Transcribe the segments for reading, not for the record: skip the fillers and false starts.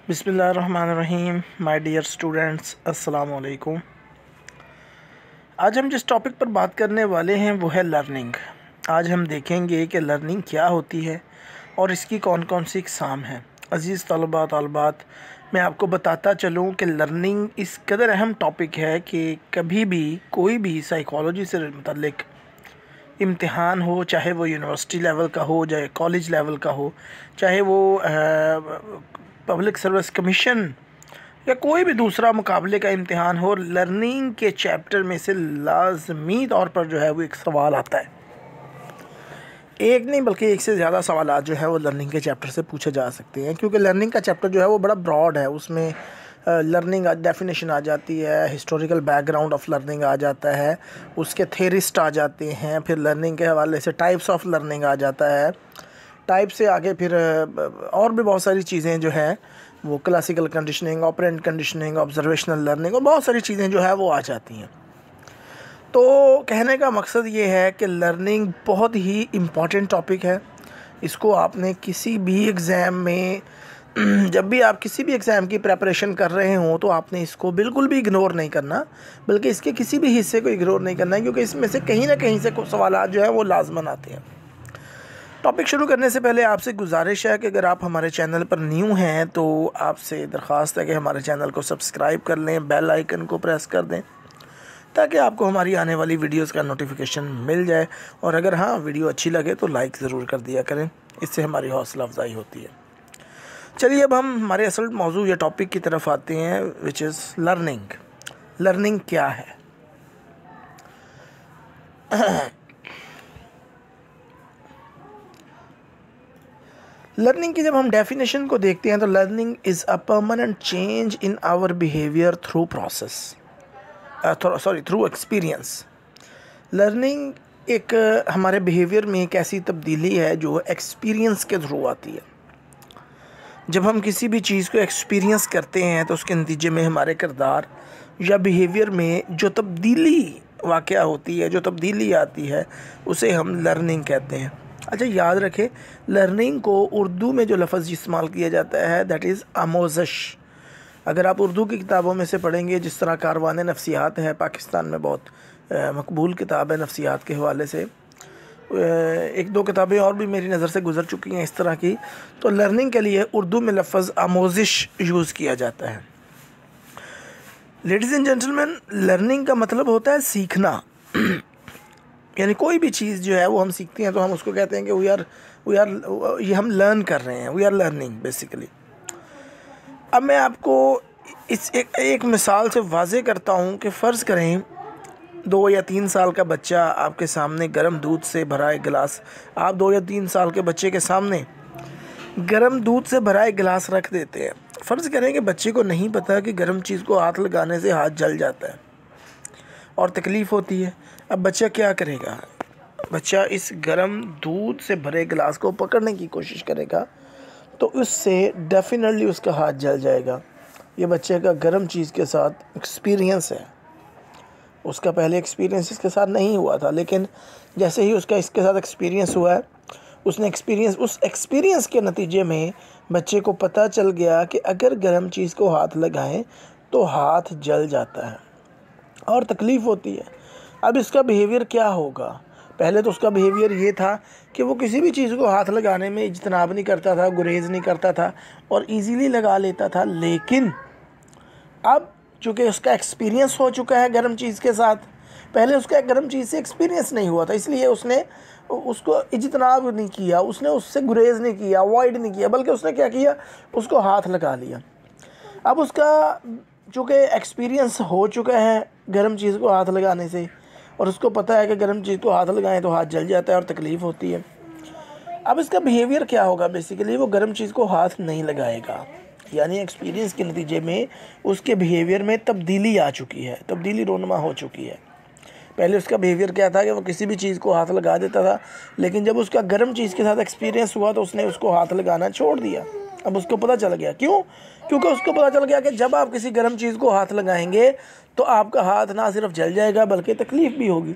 बिस्मिल्लाहिर्रहमानिर्रहीम। My dear students, अस्सलाम वालेकुम। आज हम जिस टॉपिक पर बात करने वाले हैं वो है लर्निंग। आज हम देखेंगे कि लर्निंग क्या होती है और इसकी कौन कौन सी इकसाम हैं। अज़ीज़ तलबा तालबात, मैं आपको बताता चलूँ कि लर्निंग इस कदर अहम टॉपिक है कि कभी भी कोई भी साइकोलॉजी से मुतल्लिक इम्तिहान हो, चाहे वो यूनिवर्सिटी लेवल का हो, चाहे कॉलेज लेवल का हो, चाहे वो पब्लिक सर्विस कमीशन या कोई भी दूसरा मुकाबले का इम्तिहान हो, लर्निंग के चैप्टर में से लाजमी तौर पर जो है वो एक सवाल आता है। एक नहीं बल्कि एक से ज़्यादा सवाल जो है वो लर्निंग के चैप्टर से पूछे जा सकते हैं, क्योंकि लर्निंग का चैप्टर जो है वो बड़ा ब्रॉड है। उसमें लर्निंग डेफिनेशन आ जाती है, हिस्टोरिकल बैकग्राउंड ऑफ लर्निंग आ जाता है, उसके थेरिस्ट आ जाते हैं, फिर लर्निंग के हवाले से टाइप्स ऑफ लर्निंग आ जाता है, टाइप से आगे फिर और भी बहुत सारी चीज़ें जो है वो classical conditioning, operant conditioning, observational learning और बहुत सारी चीज़ें जो है वो आ जाती हैं। तो कहने का मकसद ये है कि लर्निंग बहुत ही इम्पॉर्टेंट टॉपिक है। इसको आपने किसी भी एग्ज़ाम में जब भी आप किसी भी एग्ज़ाम की प्रेपरेशन कर रहे हों तो आपने इसको बिल्कुल भी इग्नोर नहीं करना, बल्कि इसके किसी भी हिस्से को इग्नोर नहीं करना है, क्योंकि इसमें से कहीं ना कहीं से कुछ सवाल जो है वो लाजमन आते हैं। टॉपिक शुरू करने से पहले आपसे गुजारिश है कि अगर आप हमारे चैनल पर न्यू हैं तो आपसे दरख्वास्त है कि हमारे चैनल को सब्सक्राइब कर लें, बेल आइकन को प्रेस कर दें ताकि आपको हमारी आने वाली वीडियोस का नोटिफिकेशन मिल जाए। और अगर हाँ वीडियो अच्छी लगे तो लाइक ज़रूर कर दिया करें, इससे हमारी हौसला अफजाई होती है। चलिए अब हम हमारे असल मौजू या टॉपिक की तरफ आते हैं, विच इज़ लर्निंग। लर्निंग क्या है? लर्निंग की जब हम डेफिनेशन को देखते हैं तो learning is a permanent change in our behaviour through process, through experience. Learning एक हमारे बिहेवियर में एक ऐसी तब्दीली है जो एक्सपीरियंस के थ्रू आती है। जब हम किसी भी चीज़ को एक्सपीरियंस करते हैं तो उसके नतीजे में हमारे किरदार या बिहेवियर में जो तब्दीली वाक़या होती है, जो तब्दीली आती है, उसे हम लर्निंग कहते हैं। अच्छा, याद रखें, लर्निंग को उर्दू में जो लफ्ज़ इस्तेमाल किया जाता है दैट इज़ आमोज़श। अगर आप उर्दू की किताबों में से पढ़ेंगे, जिस तरह कारवान नफ्सियात है, पाकिस्तान में बहुत मकबूल किताब है नफ्सियात के हवाले से, एक दो किताबें और भी मेरी नज़र से गुज़र चुकी हैं इस तरह की, तो लर्निंग के लिए उर्दू में लफ्ज़ आमोज़िश यूज़ किया जाता है। लेडीज़ एंड जेंटलमैन, लर्निंग का मतलब होता है सीखना। यानी कोई भी चीज़ जो है वो हम सीखते हैं तो हम उसको कहते हैं कि ये हम लर्न कर रहे हैं, वी आर लर्निंग बेसिकली। अब मैं आपको इस एक मिसाल से वाज़े करता हूँ कि फ़र्ज़ करें 2 या 3 साल का बच्चा आपके सामने गर्म दूध से भरा एक गिलास, आप 2 या 3 साल के बच्चे के सामने गर्म दूध से भरा एक गिलास रख देते हैं। फ़र्ज़ करें कि बच्चे को नहीं पता कि गर्म चीज़ को हाथ लगाने से हाथ जल जाता है और तकलीफ़ होती है। अब बच्चा क्या करेगा? बच्चा इस गर्म दूध से भरे गिलास को पकड़ने की कोशिश करेगा तो उससे डेफिनेटली उसका हाथ जल जाएगा। ये बच्चे का गर्म चीज़ के साथ एक्सपीरियंस है। उसका पहले एक्सपीरियंस इसके साथ नहीं हुआ था, लेकिन जैसे ही उसका इसके साथ एक्सपीरियंस हुआ है, उसने उस एक्सपीरियंस के नतीजे में बच्चे को पता चल गया कि अगर गर्म चीज़ को हाथ लगाएं तो हाथ जल जाता है और तकलीफ़ होती है। अब इसका बिहेवियर क्या होगा? पहले तो उसका बिहेवियर ये था कि वो किसी भी चीज़ को हाथ लगाने में इज्तनाब नहीं करता था, गुरेज़ नहीं करता था और इजीली लगा लेता था। लेकिन अब चूँकि उसका एक्सपीरियंस हो चुका है गर्म चीज़ के साथ, पहले उसका गर्म चीज़ से एक्सपीरियंस नहीं हुआ था, इसलिए उसने उसको इज्तनाब नहीं किया, उसने उससे गुरेज़ नहीं किया, अवॉइड नहीं किया, बल्कि उसने क्या किया, उसको हाथ लगा लिया। अब उसका चूँकि एक्सपीरियंस हो चुका है गर्म चीज़ को हाथ लगाने से और उसको पता है कि गर्म चीज़ को हाथ लगाएं तो हाथ जल जाता है और तकलीफ़ होती है। अब इसका बिहेवियर क्या होगा? बेसिकली वो गर्म चीज़ को हाथ नहीं लगाएगा, यानी एक्सपीरियंस के नतीजे में उसके बिहेवियर में तब्दीली आ चुकी है, तब्दीली रोनमा हो चुकी है। पहले उसका बिहेवियर क्या था कि वो किसी भी चीज़ को हाथ लगा देता था, लेकिन जब उसका गर्म चीज़ के साथ एक्सपीरियंस हुआ तो उसने उसको हाथ लगाना छोड़ दिया। अब उसको पता चल गया, क्यों? क्योंकि उसको पता चल गया कि जब आप किसी गर्म चीज़ को हाथ लगाएंगे तो आपका हाथ ना सिर्फ जल जाएगा बल्कि तकलीफ़ भी होगी।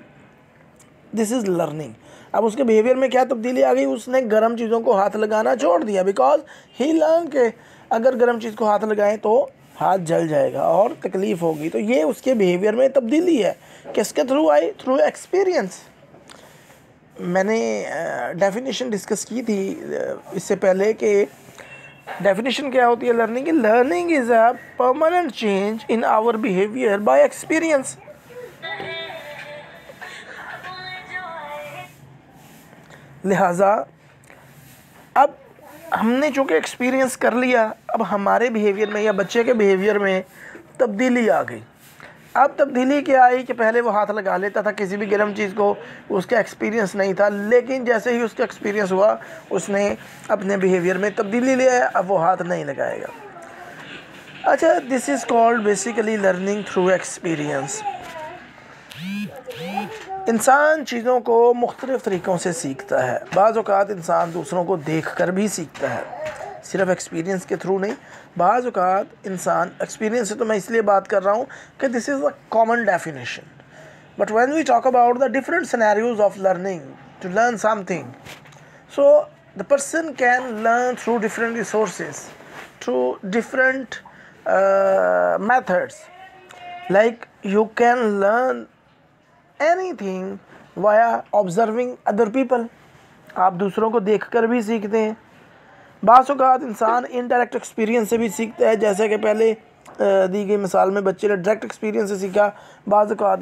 This is learning. अब उसके बिहेवियर में क्या तब्दीली आ गई? उसने गर्म चीज़ों को हाथ लगाना छोड़ दिया, बिकॉज ही लर्न के अगर गर्म चीज़ को हाथ लगाएं तो हाथ जल जाएगा और तकलीफ़ होगी। तो ये उसके बिहेवियर में तब्दीली है। किसके थ्रू आई? Through experience. मैंने डेफिनेशन डिस्कस की थी इससे पहले कि डेफिनेशन क्या होती है लर्निंग की। Learning is a permanent change in our behaviour by experience. लिहाजा अब हमने चूँकि एक्सपीरियंस कर लिया, अब हमारे बिहेवियर में या बच्चे के बिहेवियर में तब्दीली आ गई। अब तब्दीली क्या आई कि पहले वो हाथ लगा लेता था किसी भी गर्म चीज़ को, उसका एक्सपीरियंस नहीं था, लेकिन जैसे ही उसका एक्सपीरियंस हुआ उसने अपने बिहेवियर में तब्दीली लिया, अब वो हाथ नहीं लगाएगा। अच्छा, this is called basically learning through experience. इंसान चीज़ों को मुख्तलिफ़ तरीक़ों से सीखता है। बाज़ औक़ात इंसान दूसरों को देख कर भी सीखता है, सिर्फ एक्सपीरियंस के थ्रू नहीं। बाज़ औक़ात इंसान एक्सपीरियंस से तो मैं इसलिए बात कर रहा हूँ कि this is a common definition, but when we talk about the different scenarios of learning to learn something, so the person can learn through different resources, through different methods. Like you can learn anything via observing other people. आप दूसरों को देखकर भी सीखते हैं। बाज़ औक़ात इंसान इनडायरेक्ट एक्सपीरियंस से भी सीखता है, जैसे कि पहले दी गई मिसाल में बच्चे ने डायरेक्ट एक्सपीरियंस से सीखा। बाज़ औक़ात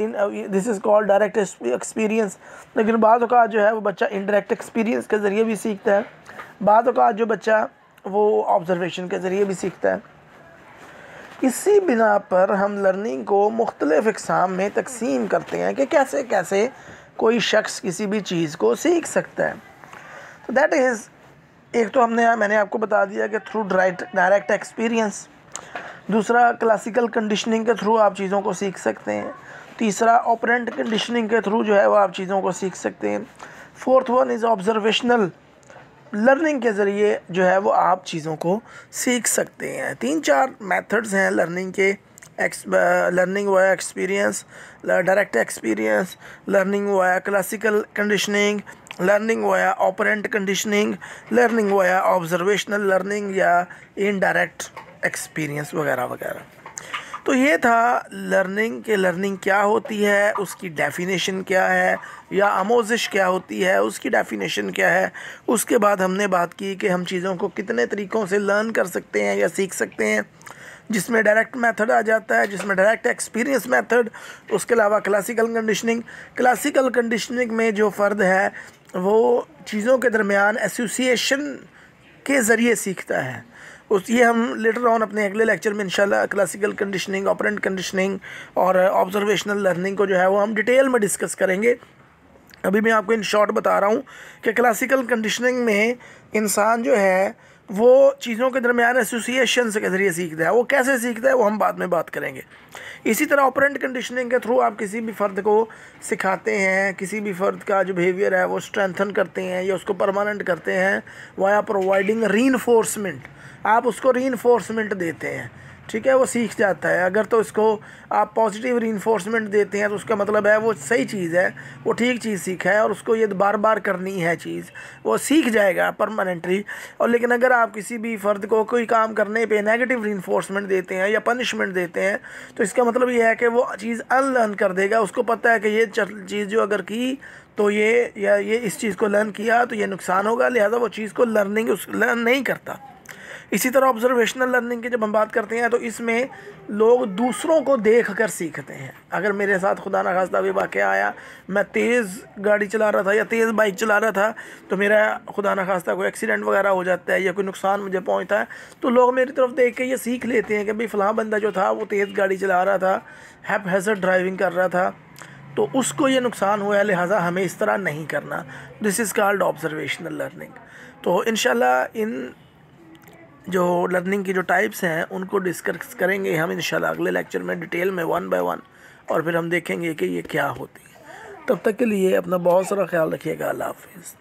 this is called direct experience. लेकिन बाज़ औक़ात जो है वो बच्चा इनडायरेक्ट एक्सपीरियंस के ज़रिए भी सीखता है। बाज़ औक़ात जो बच्चा वो ऑब्ज़र्वेशन के ज़रिए भी सीखता है। इसी बिना पर हम लर्निंग को मुख्तलिफ़ अक़साम में तकसीम करते हैं कि कैसे कैसे कोई शख्स किसी भी चीज़ को सीख सकता है। तो दैट इज़, एक तो मैंने आपको बता दिया कि थ्रू डायरेक्ट एक्सपीरियंस। दूसरा, क्लासिकल कंडीशनिंग के थ्रू आप चीज़ों को सीख सकते हैं। तीसरा, ऑपरेंट कंडीशनिंग के थ्रू जो है वो आप चीज़ों को सीख सकते हैं। Fourth one is observational learning के ज़रिए जो है वो आप चीज़ों को सीख सकते हैं। 3-4 मेथड्स हैं लर्निंग के। Learning via experience, direct experience, learning via classical conditioning, learning via operant conditioning, learning via observational learning या इनडायरेक्ट एक्सपीरियंस वगैरह वगैरह। तो ये था लर्निंग के लर्निंग क्या होती है, उसकी डेफिनेशन क्या है, या आमोज़िश क्या होती है, उसकी डेफिनेशन क्या है। उसके बाद हमने बात की कि हम चीज़ों को कितने तरीक़ों से लर्न कर सकते हैं या सीख सकते हैं, जिसमें डायरेक्ट मेथड आ जाता है, जिसमें डायरेक्ट एक्सपीरियंस मेथड, उसके अलावा क्लासिकल कंडीशनिंग। क्लासिकल कंडीशनिंग में जो फ़र्द है वो चीज़ों के दरमियान एसोसिएशन के ज़रिए सीखता है। ये हम लेटर ऑन अपने अगले लेक्चर में इंशाल्लाह क्लासिकल कंडीशनिंग, ऑपरेंट कंडीशनिंग और ऑब्जर्वेशनल लर्निंग को जो है वो हम डिटेल में डिस्कस करेंगे। अभी मैं आपको इन शॉर्ट बता रहा हूँ कि क्लासिकल कंडीशनिंग में इंसान जो है वो चीज़ों के दरमियान एसोसिएशन के ज़रिए सीखता है। वो कैसे सीखता है वो हम बाद में बात करेंगे। इसी तरह ऑपरेंट कंडीशनिंग के थ्रू आप किसी भी फ़र्द को सिखाते हैं, किसी भी फ़र्द का जो बिहेवियर है वो स्ट्रेंथन करते हैं या उसको परमानेंट करते हैं वाया प्रोवाइडिंग रीइंफोर्समेंट। आप उसको रीइंफोर्समेंट देते हैं, ठीक है, वो सीख जाता है। अगर तो इसको आप पॉजिटिव रीइंफोर्समेंट देते हैं तो उसका मतलब है वो सही चीज़ है, वो ठीक चीज़ सीखा है और उसको ये बार बार करनी है चीज़, वो सीख जाएगा परमानेंटली। और लेकिन अगर आप किसी भी फ़र्द को कोई काम करने पे नेगेटिव रीइंफोर्समेंट देते हैं या पनिशमेंट देते हैं तो इसका मतलब ये है कि वो चीज़ अनलर्न कर देगा। उसको पता है कि ये चीज़ जो अगर की तो ये इस चीज़ को लर्न किया तो ये नुकसान होगा, लिहाजा वो चीज़ को लर्न नहीं करता। इसी तरह ऑब्जर्वेशनल लर्निंग की जब हम बात करते हैं तो इसमें लोग दूसरों को देख कर सीखते हैं। अगर मेरे साथ खुदा न खास्ता कोई वाक़या आया, मैं तेज़ गाड़ी चला रहा था या तेज़ बाइक चला रहा था, तो मेरा खुदा न खास्ता कोई एक्सीडेंट वगैरह हो जाता है या कोई नुकसान मुझे पहुंचता है, तो लोग मेरी तरफ देख के ये सीख लेते हैं कि भाई फ़लाँ बंदा जो था वो तेज़ गाड़ी चला रहा था, हैज़र्ड ड्राइविंग कर रहा था, तो उसको ये नुकसान हुआ है, लिहाजा हमें इस तरह नहीं करना। This is called observational learning. तो इंशाल्लाह इन जो लर्निंग की जो टाइप्स हैं उनको डिस्कस करेंगे हम इंशाल्लाह अगले लेक्चर में डिटेल में 1 बाय 1, और फिर हम देखेंगे कि ये क्या होती है। तब तक के लिए अपना बहुत सारा ख्याल रखिएगा। अल्लाह हाफ़िज़।